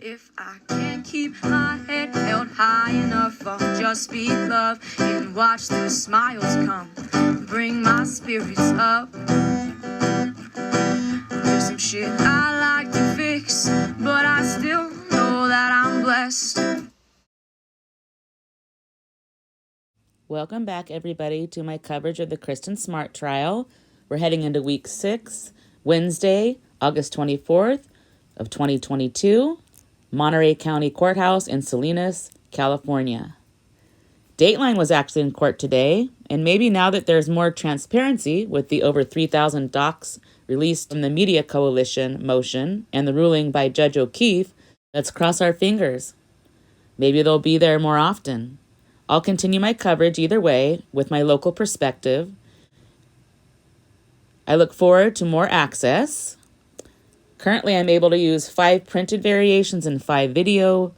If I can't keep my head held high enough, I'll just speak love and watch the smiles come, bring my spirits up. There's some shit I like to fix, but I still know that I'm blessed. Welcome back, everybody, to my coverage of the Kristin Smart trial. We're heading into week 6, Wednesday, August 24th of 2022. Monterey County Courthouse in Salinas, California. Dateline was actually in court today, and maybe now that there's more transparency with the over 3,000 docs released from the Media Coalition motion and the ruling by Judge O'Keefe, let's cross our fingers. Maybe they'll be there more often. I'll continue my coverage either way with my local perspective. I look forward to more access. Currently, I'm able to use 5 printed variations and 5 video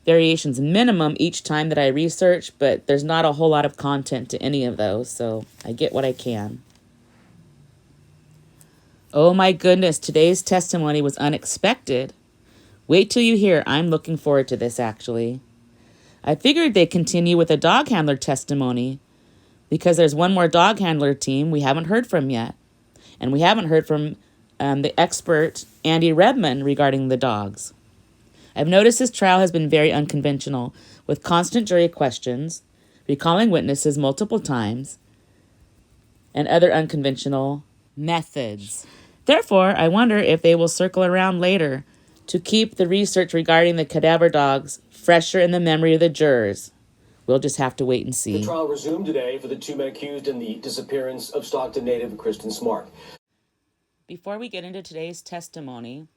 variations minimum each time that I research, but there's not a whole lot of content to any of those, so I get what I can. Oh my goodness, today's testimony was unexpected. Wait till you hear. I'm looking forward to this, actually. I figured they'd continue with a dog handler testimony because there's one more dog handler team we haven't heard from yet, and we haven't heard from the expert Andy Redman regarding the dogs. I've noticed this trial has been very unconventional, with constant jury questions, recalling witnesses multiple times, and other unconventional methods. Therefore, I wonder if they will circle around later to keep the research regarding the cadaver dogs fresher in the memory of the jurors. We'll just have to wait and see. The trial resumed today for the 2 men accused in the disappearance of Stockton native Kristin Smart. Before we get into today's testimony,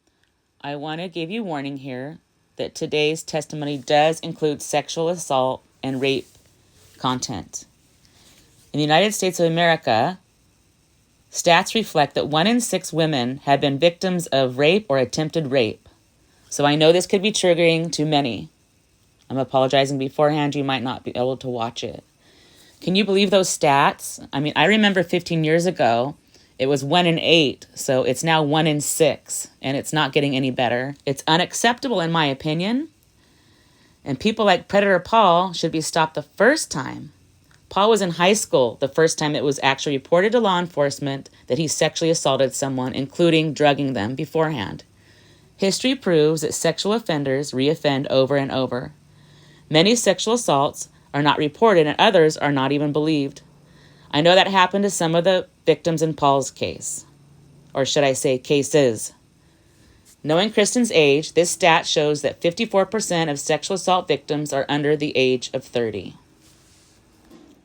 I want to give you warning here that today's testimony does include sexual assault and rape content. In the United States of America, stats reflect that 1 in 6 women have been victims of rape or attempted rape. So I know this could be triggering to many. I'm apologizing beforehand, you might not be able to watch it. Can you believe those stats? I mean, I remember 15 years ago, it was 1 in 8, so it's now 1 in 6, and it's not getting any better. It's unacceptable in my opinion, and people like Predator Paul should be stopped the first time. Paul was in high school the first time it was actually reported to law enforcement that he sexually assaulted someone, including drugging them beforehand. History proves that sexual offenders reoffend over and over. Many sexual assaults are not reported, and others are not even believed. I know that happened to some of the victims in Paul's case, or should I say cases. Knowing Kristin's age, this stat shows that 54% of sexual assault victims are under the age of 30.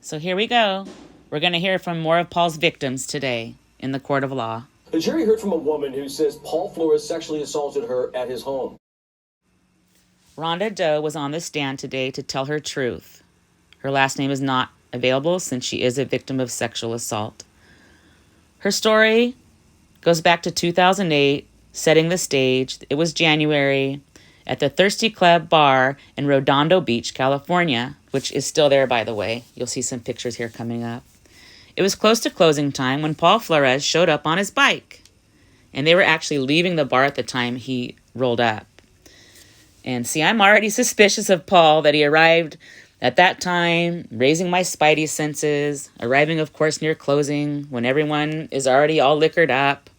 So here we go. We're going to hear from more of Paul's victims today in the court of law. The jury heard from a woman who says Paul Flores sexually assaulted her at his home. Rhonda Doe was on the stand today to tell her truth. Her last name is not available since she is a victim of sexual assault. Her story goes back to 2008, setting the stage. It was January at the Thirsty Club bar in Redondo Beach, California, which is still there, by the way. You'll see some pictures here coming up. It was close to closing time when Paul Flores showed up on his bike, and they were actually leaving the bar at the time he rolled up. And see, I'm already suspicious of Paul that he arrived at that time, raising my spidey senses, arriving, of course, near closing when everyone is already all liquored up.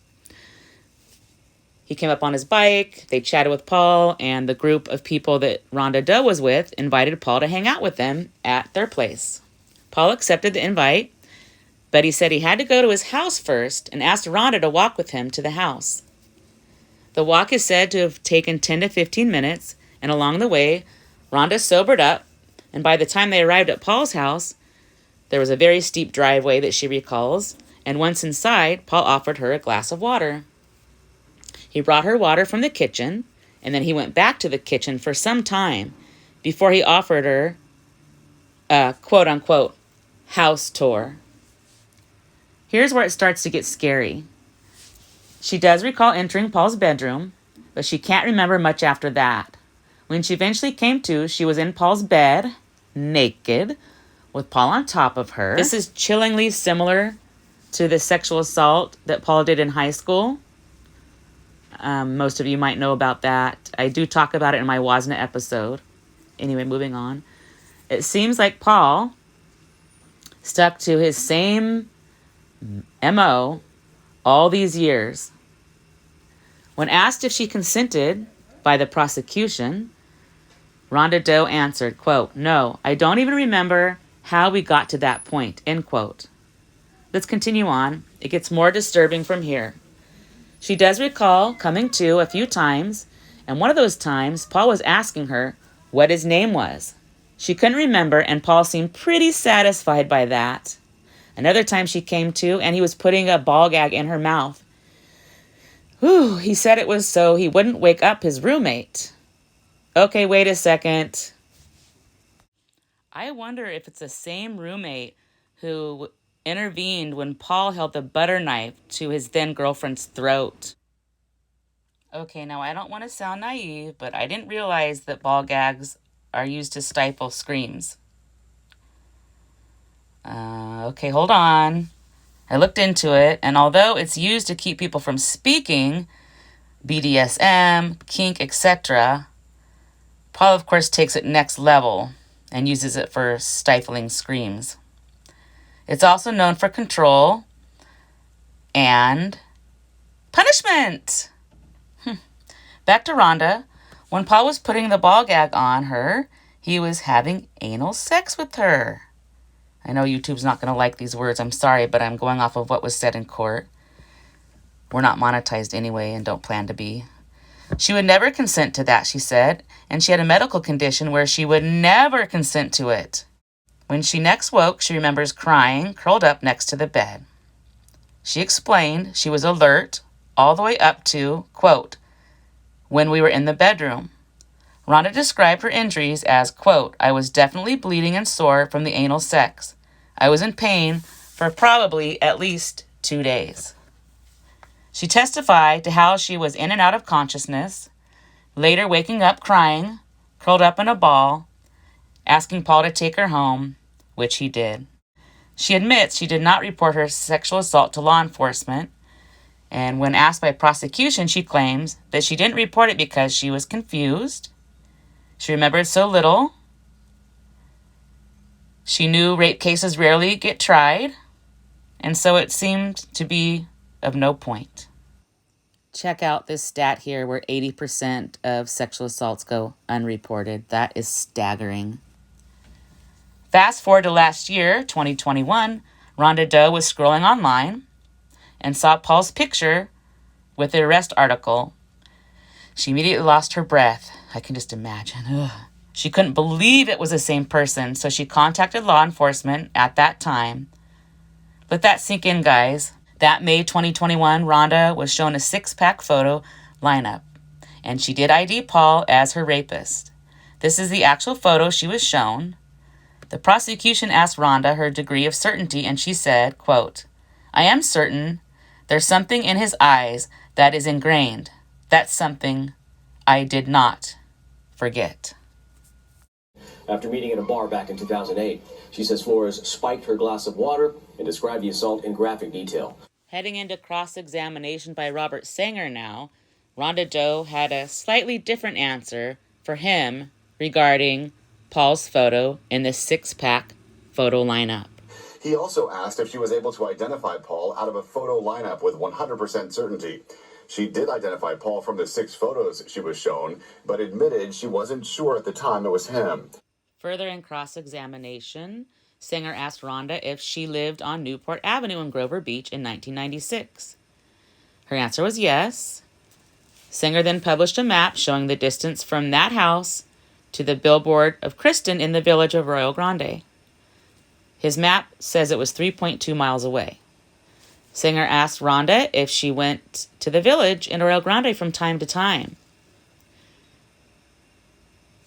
He came up on his bike, they chatted with Paul, and the group of people that Rhonda Doe was with invited Paul to hang out with them at their place. Paul accepted the invite, but he said he had to go to his house first and asked Rhonda to walk with him to the house. The walk is said to have taken 10 to 15 minutes, and along the way, Rhonda sobered up, and by the time they arrived at Paul's house, there was a very steep driveway that she recalls, and once inside, Paul offered her a glass of water. He brought her water from the kitchen, and then he went back to the kitchen for some time before he offered her a quote-unquote house tour. Here's where it starts to get scary. She does recall entering Paul's bedroom, but she can't remember much after that. When she eventually came to, she was in Paul's bed, naked, with Paul on top of her. This is chillingly similar to the sexual assault that Paul did in high school. Most of you might know about that. I do talk about it in my Wasna episode. Anyway, moving on. It seems like Paul stuck to his same MO all these years. When asked if she consented by the prosecution, Rhonda Doe answered, quote, "No, I don't even remember how we got to that point," end quote. Let's continue on. It gets more disturbing from here. She does recall coming to a few times, and one of those times, Paul was asking her what his name was. She couldn't remember, and Paul seemed pretty satisfied by that. Another time she came to, and he was putting a ball gag in her mouth. Whew, he said it was so he wouldn't wake up his roommate. Okay, wait a second. I wonder if it's the same roommate who intervened when Paul held the butter knife to his then girlfriend's throat. Okay, now I don't want to sound naive, but I didn't realize that ball gags are used to stifle screams. Okay, hold on. I looked into it, and although it's used to keep people from speaking, BDSM, kink, etc., Paul, of course, takes it next level and uses it for stifling screams. It's also known for control and punishment. Back to Rhonda. When Paul was putting the ball gag on her, he was having anal sex with her. I know YouTube's not going to like these words. I'm sorry, but I'm going off of what was said in court. We're not monetized anyway and don't plan to be. She would never consent to that, she said, and she had a medical condition where she would never consent to it. When she next woke, she remembers crying, curled up next to the bed. She explained she was alert all the way up to, quote, when we were in the bedroom. Rhonda described her injuries as, quote, "I was definitely bleeding and sore from the anal sex. I was in pain for probably at least 2 days." She testified to how she was in and out of consciousness, later waking up crying, curled up in a ball, asking Paul to take her home, which he did. She admits she did not report her sexual assault to law enforcement, and when asked by prosecution, she claims that she didn't report it because she was confused. She remembered so little. She knew rape cases rarely get tried, and so it seemed to be of no point. Check out this stat here where 80% of sexual assaults go unreported. That is staggering. Fast forward to last year, 2021, Rhonda Doe was scrolling online and saw Paul's picture with the arrest article. She immediately lost her breath. I can just imagine. Ugh. She couldn't believe it was the same person, so she contacted law enforcement at that time. Let that sink in, guys. That May 2021, Rhonda was shown a 6-pack photo lineup, and she did ID Paul as her rapist. This is the actual photo she was shown. The prosecution asked Rhonda her degree of certainty, and she said, quote, "I am certain there's something in his eyes that is ingrained. That's something I did not forget." After meeting at a bar back in 2008, she says Flores spiked her glass of water and described the assault in graphic detail. Heading into cross-examination by Robert Sanger now, Rhonda Doe had a slightly different answer for him regarding Paul's photo in the 6-pack photo lineup. He also asked if she was able to identify Paul out of a photo lineup with 100% certainty. She did identify Paul from the 6 photos she was shown, but admitted she wasn't sure at the time it was him. Further in cross-examination, Sanger asked Rhonda if she lived on Newport Avenue in Grover Beach in 1996. Her answer was yes. Sanger then published a map showing the distance from that house to the billboard of Kristin in the village of Rio Grande. His map says it was 3.2 miles away. Sanger asked Rhonda if she went to the village in Rio Grande from time to time.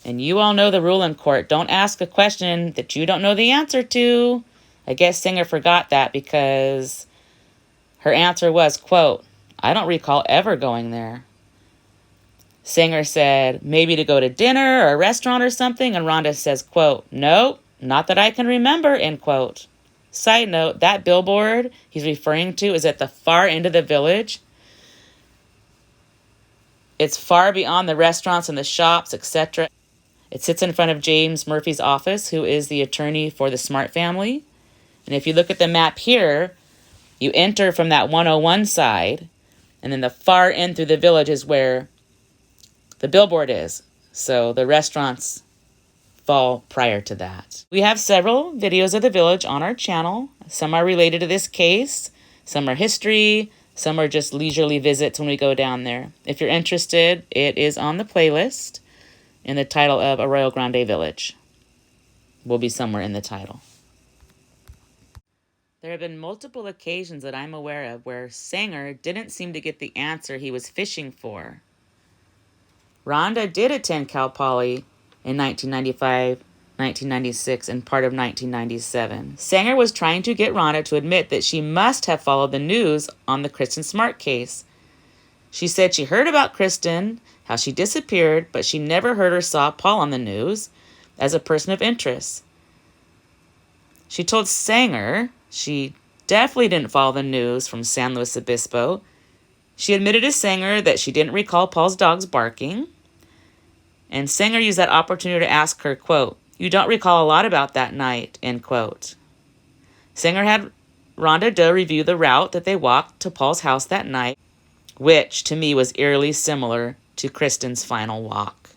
And you all know the rule in court. Don't ask a question that you don't know the answer to. I guess Sanger forgot that because her answer was, quote, "I don't recall ever going there." Sanger said, maybe to go to dinner or a restaurant or something. And Rhonda says, quote, "Nope, not that I can remember," end quote. Side note, that billboard he's referring to is at the far end of the village. It's far beyond the restaurants and the shops, etc. It sits in front of James Murphy's office, who is the attorney for the Smart family. And if you look at the map here, you enter from that 101 side, and then the far end through the village is where the billboard is. So the restaurants fall prior to that. We have several videos of the village on our channel. Some are related to this case, some are history, some are just leisurely visits when we go down there. If you're interested, it is on the playlist in the title of Arroyo Grande Village. Will be somewhere in the title. There have been multiple occasions that I'm aware of where Sanger didn't seem to get the answer he was fishing for. Rhonda did attend Cal Poly in 1995, 1996, and part of 1997. Sanger was trying to get Rhonda to admit that she must have followed the news on the Kristin Smart case. She said she heard about Kristin, how she disappeared, but she never heard or saw Paul on the news as a person of interest. She told Sanger she definitely didn't follow the news from San Luis Obispo. She admitted to Sanger that she didn't recall Paul's dogs barking. And Sanger used that opportunity to ask her, quote, "You don't recall a lot about that night," end quote. Sanger had Rhonda Doe review the route that they walked to Paul's house that night, which to me was eerily similar to Kristin's final walk.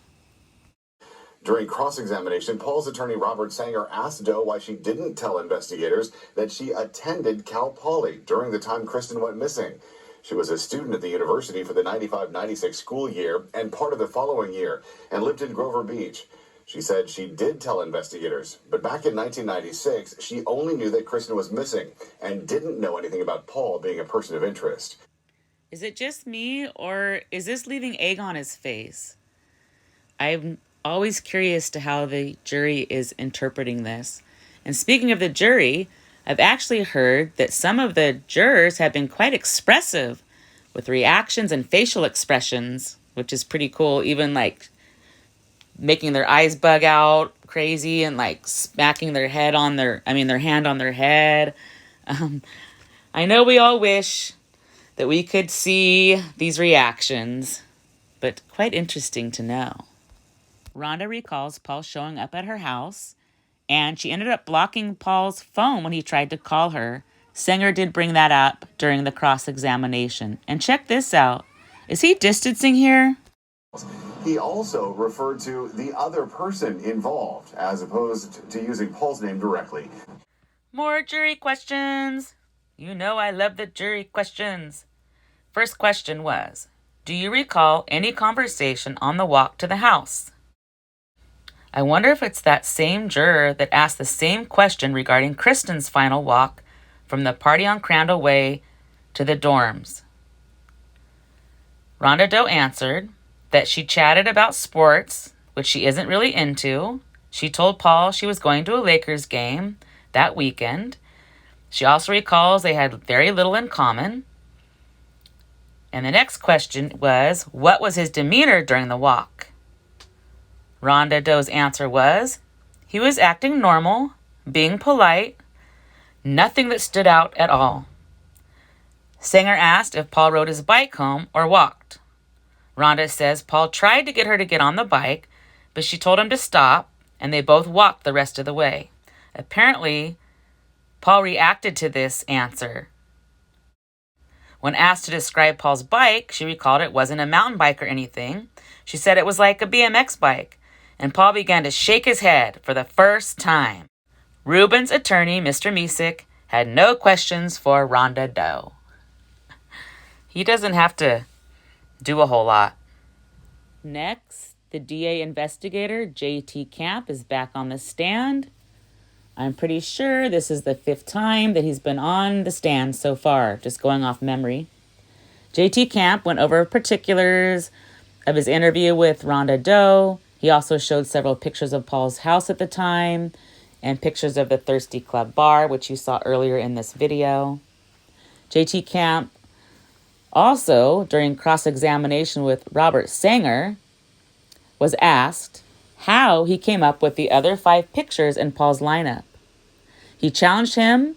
During cross-examination, Paul's attorney Robert Sanger asked Doe why she didn't tell investigators that she attended Cal Poly during the time Kristin went missing. She was a student at the university for the 95-96 school year and part of the following year and lived in Grover Beach. She said she did tell investigators, but back in 1996, she only knew that Kristin was missing and didn't know anything about Paul being a person of interest. Is it just me, or is this leaving egg on his face? I'm always curious to how the jury is interpreting this. And speaking of the jury, I've actually heard that some of the jurors have been quite expressive with reactions and facial expressions, which is pretty cool, even like making their eyes bug out crazy and like smacking their hand on their head. I know we all wish that we could see these reactions, but quite interesting to know. Rhonda recalls Paul showing up at her house, and she ended up blocking Paul's phone when he tried to call her. Sanger did bring that up during the cross-examination. And check this out. Is he distancing here? He also referred to the other person involved, as opposed to using Paul's name directly. More jury questions. You know I love the jury questions. First question was, do you recall any conversation on the walk to the house? I wonder if it's that same juror that asked the same question regarding Kristin's final walk from the party on Crandall Way to the dorms. Rhonda Doe answered that she chatted about sports, which she isn't really into. She told Paul she was going to a Lakers game that weekend. She also recalls they had very little in common. And the next question was, what was his demeanor during the walk? Rhonda Doe's answer was, he was acting normal, being polite, nothing that stood out at all. Sanger asked if Paul rode his bike home or walked. Rhonda says Paul tried to get her to get on the bike, but she told him to stop, and they both walked the rest of the way. Apparently, Paul reacted to this answer. When asked to describe Paul's bike, she recalled it wasn't a mountain bike or anything. She said it was like a BMX bike, and Paul began to shake his head for the first time. Ruben's attorney, Mr. Misick, had no questions for Rhonda Doe. He doesn't have to do a whole lot. Next, the DA investigator, J.T. Camp, is back on the stand. I'm pretty sure this is the 5th time that he's been on the stand so far, just going off memory. J.T. Camp went over particulars of his interview with Rhonda Doe. He also showed several pictures of Paul's house at the time and pictures of the Thirsty Club bar, which you saw earlier in this video. J.T. Camp also, during cross-examination with Robert Sanger, was asked how he came up with the other 5 pictures in Paul's lineup. He challenged him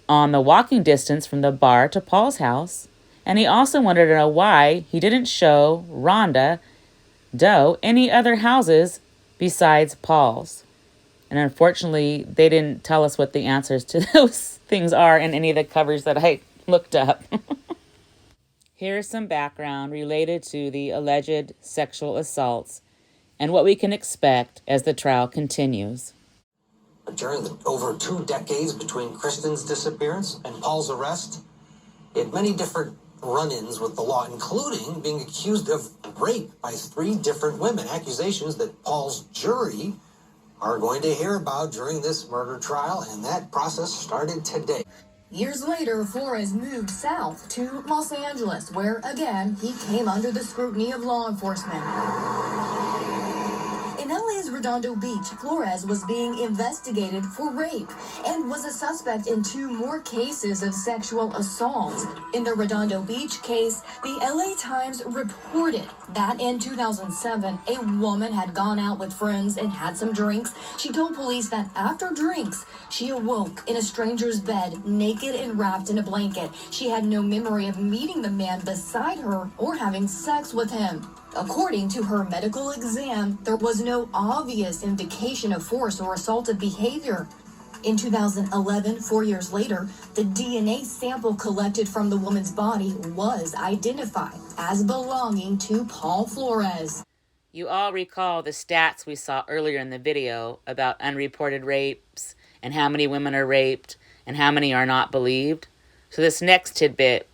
on the walking distance from the bar to Paul's house. And he also wanted to know why he didn't show Rhonda Doe any other houses besides Paul's. And unfortunately, they didn't tell us what the answers to those things are in any of the covers that I looked up. Here's some background related to the alleged sexual assaults and what we can expect as the trial continues. During the over 2 decades between Kristin's disappearance and Paul's arrest, he had many different run-ins with the law, including being accused of rape by 3 different women, accusations that Paul's jury are going to hear about during this murder trial, and that process started today. Years later, Flores moved south to Los Angeles, where, again, he came under the scrutiny of law enforcement. In LA's Redondo Beach, Flores was being investigated for rape and was a suspect in 2 more cases of sexual assault. In the Redondo Beach case, the LA Times reported that in 2007, a woman had gone out with friends and had some drinks. She told police that after drinks, she awoke in a stranger's bed, naked and wrapped in a blanket. She had no memory of meeting the man beside her or having sex with him. According to her medical exam, there was no obvious indication of force or assaultive behavior. In 2011, 4 years later, the DNA sample collected from the woman's body was identified as belonging to Paul Flores. You all recall the stats we saw earlier in the video about unreported rapes and how many women are raped and how many are not believed. So this next tidbit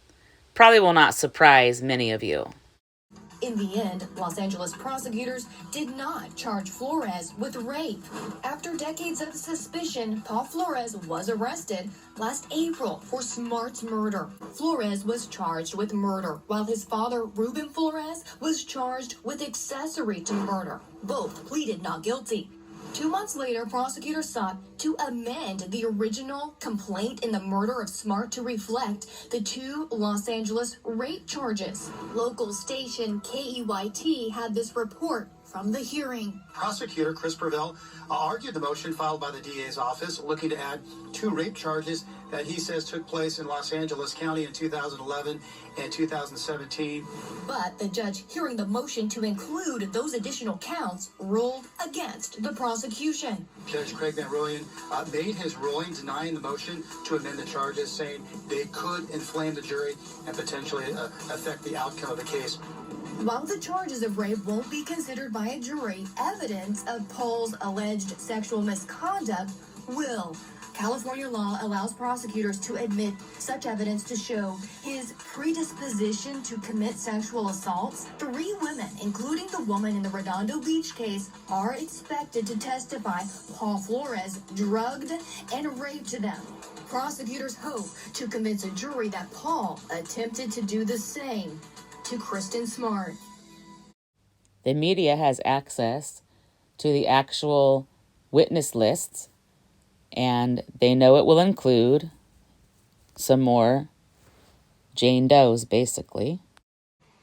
probably will not surprise many of you. In the end, Los Angeles prosecutors did not charge Flores with rape. After decades of suspicion, Paul Flores was arrested last April for Smart's murder. Flores was charged with murder, while his father, Ruben Flores, was charged with accessory to murder. Both pleaded not guilty. 2 months later, prosecutors sought to amend the original complaint in the murder of Smart to reflect the 2 Los Angeles rape charges. Local station KEYT had this report from the hearing. Prosecutor Chris Purvell argued the motion filed by the DA's office looking to add 2 rape charges that he says took place in Los Angeles County in 2011 and 2017. But the judge hearing the motion to include those additional counts ruled against the prosecution. Judge Craig Van Rooyen made his ruling denying the motion to amend the charges, saying they could inflame the jury and potentially affect the outcome of the case. While the charges of rape won't be considered by a jury, evidence of Paul's alleged sexual misconduct will. California law allows prosecutors to admit such evidence to show his predisposition to commit sexual assaults. 3 women, including the woman in the Redondo Beach case, are expected to testify Paul Flores drugged and raped them. Prosecutors hope to convince a jury that Paul attempted to do the same to Kristin Smart. The media has access to the actual witness lists, and they know it will include some more Jane Does, basically.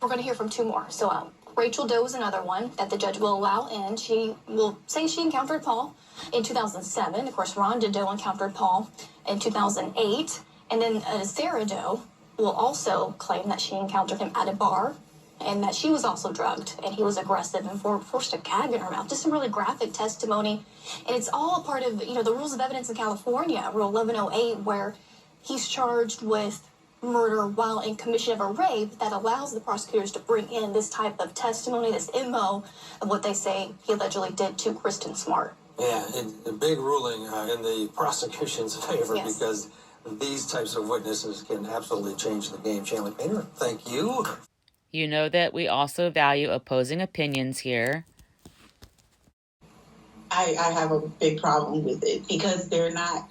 We're going to hear from 2 more. So Rachel Doe is another one that the judge will allow in. She will say she encountered Paul in 2007. Of course, Rhonda Doe encountered Paul in 2008. And then Sarah Doe will also claim that she encountered him at a bar and that she was also drugged and he was aggressive and forced a gag in her mouth. Just some really graphic testimony. And it's all part of, the rules of evidence in California, Rule 1108, where he's charged with murder while in commission of a rape that allows the prosecutors to bring in this type of testimony, this MO of what they say he allegedly did to Kristin Smart. Yeah, a big ruling in the prosecution's favor, Yes. because these types of witnesses can absolutely change the game. Chandler Painter, thank you. You know that we also value opposing opinions here. I have a big problem with it because they're not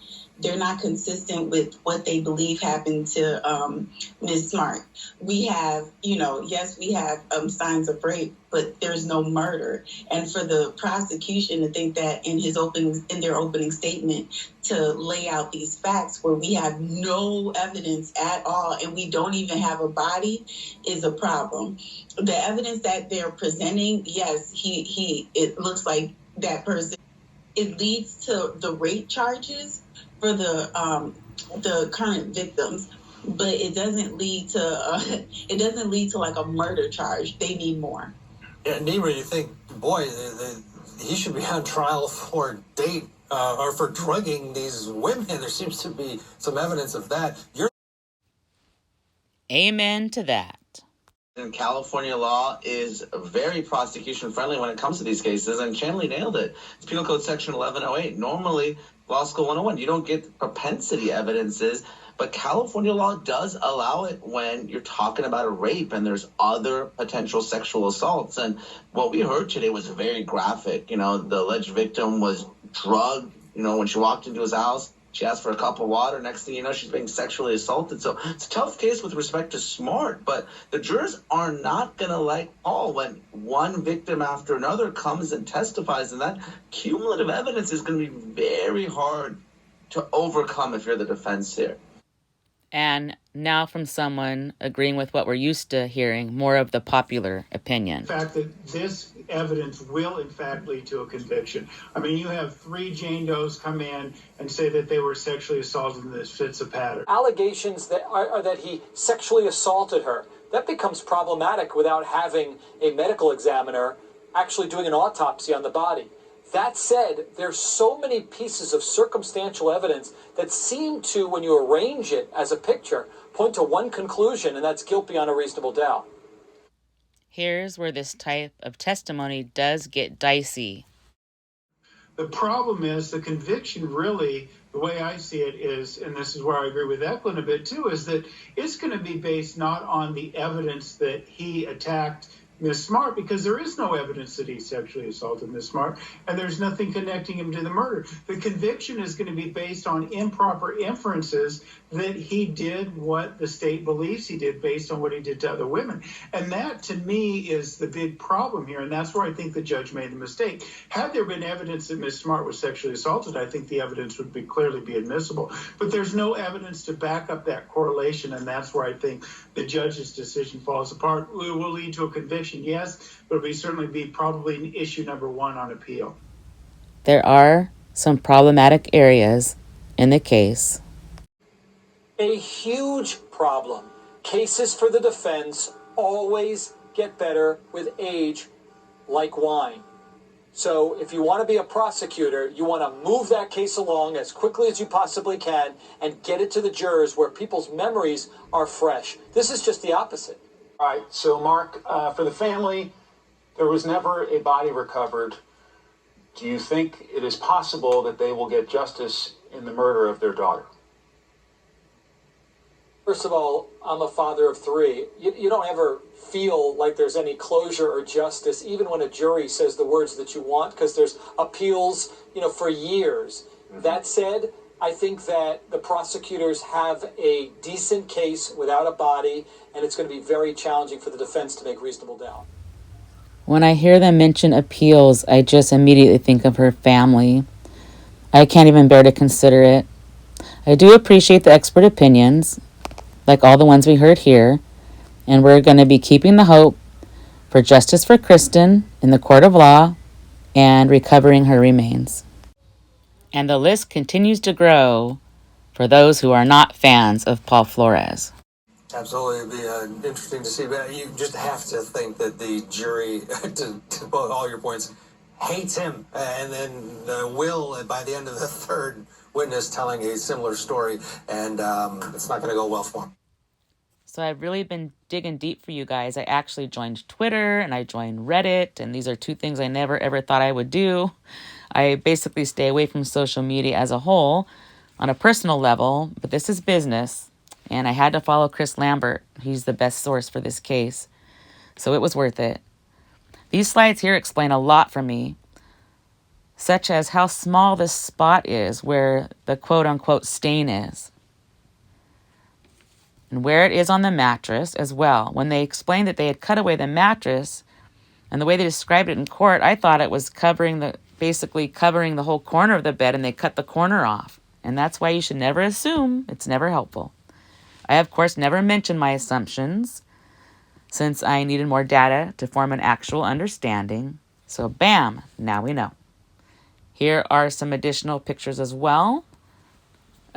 consistent with what they believe happened to Ms. Smart. We have, yes, we have signs of rape, but there's no murder. And for the prosecution to think that in their opening statement to lay out these facts where we have no evidence at all and we don't even have a body is a problem. The evidence that they're presenting, yes, it looks like that person. It leads to the rape charges for the current victims. but it doesn't lead to like a murder charge. They need more. Yeah, Neighbor, you think, boy, he should be on trial for or for drugging these women. There seems to be some evidence of that. Amen to that. And California law is very prosecution friendly when it comes to these cases, and Chanley nailed it. It's Penal Code Section 1108. Normally, Law School 101, you don't get propensity evidences, but California law does allow it when you're talking about a rape and there's other potential sexual assaults. And what we heard today was very graphic. You know, the alleged victim was drugged, when she walked into his house. She asked for a cup of water. Next thing you know, she's being sexually assaulted. So it's a tough case with respect to Smart, but the jurors are not going to like Paul when one victim after another comes and testifies, and that cumulative evidence is going to be very hard to overcome if you're the defense here. And now from someone agreeing with what we're used to hearing, more of the popular opinion. The fact that this evidence will, in fact, lead to a conviction. I mean, you have 3 Jane Does come in and say that they were sexually assaulted, and this fits a pattern. Allegations that are that he sexually assaulted her. That becomes problematic without having a medical examiner actually doing an autopsy on the body. That said, there's so many pieces of circumstantial evidence that seem to, when you arrange it as a picture, point to one conclusion, and that's guilt beyond a reasonable doubt. Here's where this type of testimony does get dicey. The problem is the conviction really, the way I see it is, and this is where I agree with Eklund a bit too, is that it's going to be based not on the evidence that he attacked Miss Smart, because there is no evidence that he sexually assaulted Miss Smart, and there's nothing connecting him to the murder. The conviction is going to be based on improper inferences that he did what the state believes he did based on what he did to other women. And that, to me, is the big problem here, and that's where I think the judge made the mistake. Had there been evidence that Miss Smart was sexually assaulted, I think the evidence would clearly be admissible. But there's no evidence to back up that correlation, and that's where I think the judge's decision falls apart. It will lead to a conviction, yes, but it'll certainly be probably issue number 1 on appeal. There are some problematic areas in the case. A huge problem. Cases for the defense always get better with age, like wine. So if you want to be a prosecutor, you want to move that case along as quickly as you possibly can and get it to the jurors where people's memories are fresh. This is just the opposite. All right, so Mark, for the family, there was never a body recovered. Do you think it is possible that they will get justice in the murder of their daughter? First of all, I'm a father of 3. You don't ever feel like there's any closure or justice, even when a jury says the words that you want, because there's appeals, for years. Mm-hmm. That said, I think that the prosecutors have a decent case without a body, and it's going to be very challenging for the defense to make reasonable doubt. When I hear them mention appeals, I just immediately think of her family. I can't even bear to consider it. I do appreciate the expert opinions, like all the ones we heard here, and we're going to be keeping the hope for justice for Kristin in the court of law and recovering her remains. And the list continues to grow for those who are not fans of Paul Flores. Absolutely. It'd be interesting to see. But you just have to think that the jury, to both all your points, hates him. And then will, by the end of the third witness, telling a similar story. And it's not going to go well for him. So I've really been digging deep for you guys. I actually joined Twitter and I joined Reddit. And these are 2 things I never, ever thought I would do. I basically stay away from social media as a whole on a personal level. But this is business. And I had to follow Chris Lambert. He's the best source for this case. So it was worth it. These slides here explain a lot for me, such as how small this spot is where the quote-unquote stain is, and where it is on the mattress as well. When they explained that they had cut away the mattress, and the way they described it in court, I thought it was basically covering the whole corner of the bed, and they cut the corner off. And that's why you should never assume. It's never helpful. I, of course, never mentioned my assumptions since I needed more data to form an actual understanding. So, bam, now we know. Here are some additional pictures as well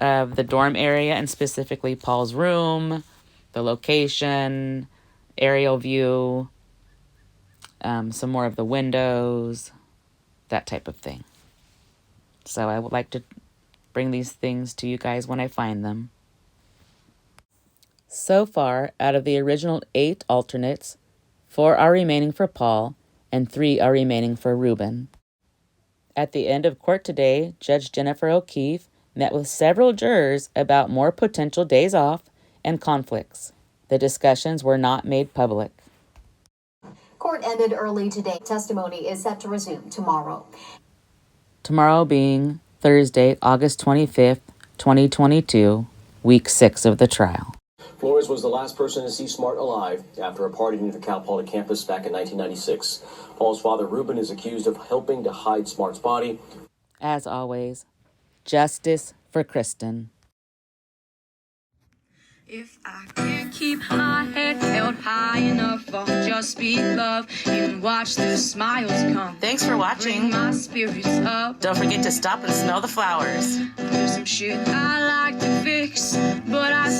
of the dorm area and specifically Paul's room, the location, aerial view, some more of the windows, that type of thing. So I would like to bring these things to you guys when I find them. So far, out of the original 8 alternates, 4 are remaining for Paul and 3 are remaining for Reuben. At the end of court today, Judge Jennifer O'Keefe met with several jurors about more potential days off and conflicts. The discussions were not made public. Court ended early today. Testimony is set to resume tomorrow. Tomorrow being Thursday, August 25th, 2022, week 6 of the trial. Flores was the last person to see Smart alive after a party near the Cal Poly campus back in 1996. Paul's father, Reuben, is accused of helping to hide Smart's body. As always, justice for Kristin. If I can't keep my head held high enough, I'll just be love and watch the smiles come. Thanks for watching. Bring my spirits up. Don't forget to stop and smell the flowers. There's some shit I like to fix, but I